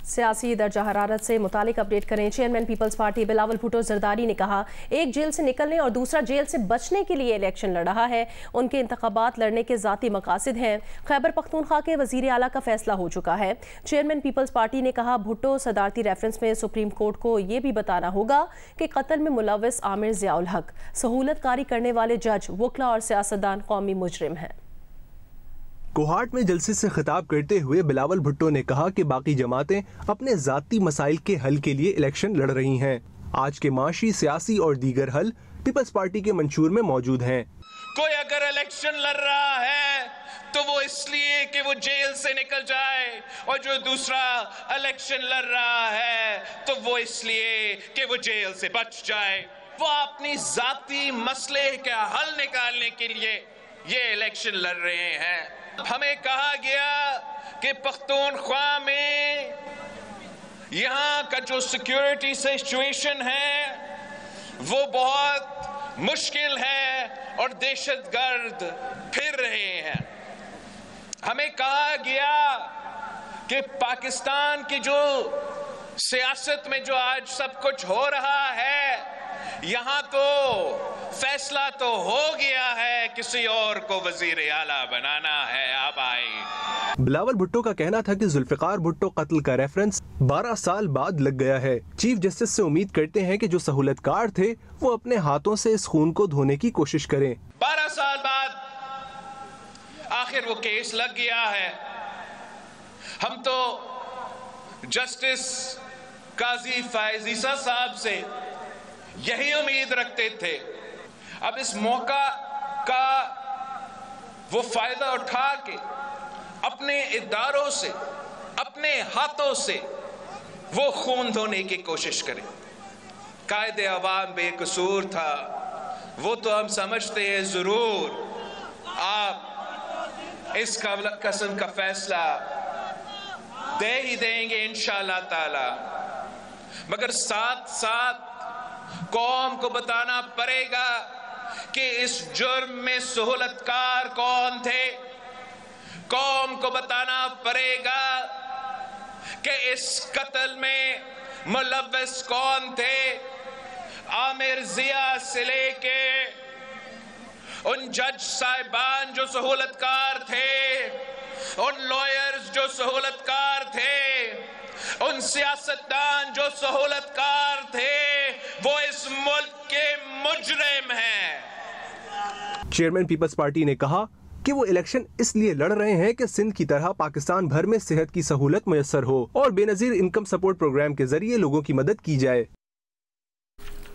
सियासी दर्जा हरारत से मुतालिक अपडेट करें। चेयरमैन पीपल्स पार्टी बिलावल भुट्टो जरदारी ने कहा, एक जेल से निकलने और दूसरा जेल से बचने के लिए इलेक्शन लड़ रहा है। उनके इंतखाबात लड़ने के ज़ाती मकासद हैं। खैबर पख्तूनख्वा के वज़ीर आला का फैसला हो चुका है। चेयरमैन पीपल्स पार्टी ने कहा, भुट्टो सदारती रेफरेंस में सुप्रीम कोर्ट को ये भी बताना होगा कि कत्ल में मुलव्वस आमिर ज़ियाउल हक सहूलत कारी करने वाले जज, वकला और सियासतदान कौमी मुजरिम हैं। कोहाट में जलसे से खिताब करते हुए बिलावल भुट्टो ने कहा कि बाकी जमातें अपने जाती मसाइल के हल के लिए इलेक्शन लड़ रही हैं। आज के माशी, सियासी और दीगर हल पीपल्स पार्टी के मंशूर में मौजूद हैं। कोई अगर इलेक्शन लड़ रहा है तो वो इसलिए कि वो जेल से निकल जाए, और जो दूसरा इलेक्शन लड़ रहा है तो वो इसलिए कि वो जेल से बच जाए। वो अपनी जाती मसले का हल निकालने के लिए ये इलेक्शन लड़ रहे हैं। हमें कहा गया कि पख्तूनख्वा में यहाँ का जो सिक्योरिटी सिचुएशन है वो बहुत मुश्किल है और दहशतगर्द फिर रहे हैं। हमें कहा गया कि पाकिस्तान की जो सियासत में जो आज सब कुछ हो रहा है, यहाँ तो फैसला तो हो गया है, किसी और को वजीर आला बनाना है। अब आए। बिलावल भुट्टो का कहना था कि जुल्फिकार भुट्टो कत्ल का रेफरेंस 12 साल बाद लग गया है। चीफ जस्टिस से उम्मीद करते हैं कि जो सहूलतकार थे वो अपने हाथों से इस खून को धोने की कोशिश करें। 12 साल बाद आखिर वो केस लग गया है। हम तो जस्टिस काजी फैज ईसा साहब से यही उम्मीद रखते थे। अब इस मौका का वो फायदा उठा के अपने इदारों से, अपने हाथों से वो खून धोने की कोशिश करें। कायदे अवाम बेकसूर था, वो तो हम समझते हैं जरूर आप इस कसम का फैसला दे ही देंगे इंशाअल्लाह ताला, मगर साथ साथ कौम को बताना पड़ेगा कि इस जुर्म में सहूलतकार कौन थे। कौम को बताना पड़ेगा कि इस कत्ल में मुलव्वस कौन थे। आमिर जिया से लेके उन जज साहिबान जो सहूलतकार थे, उन लॉयर्स जो सहूलतकार थे, उन सियासतदान जो सहूलतकार थे, वो इस मुल्क के मुजरिम हैं। चेयरमैन पीपल्स पार्टी ने कहा कि वो इलेक्शन इसलिए लड़ रहे हैं कि सिंध की तरह पाकिस्तान भर में सेहत की सहूलत मुयस्सर हो और बेनजीर इनकम सपोर्ट प्रोग्राम के जरिए लोगों की मदद की जाए।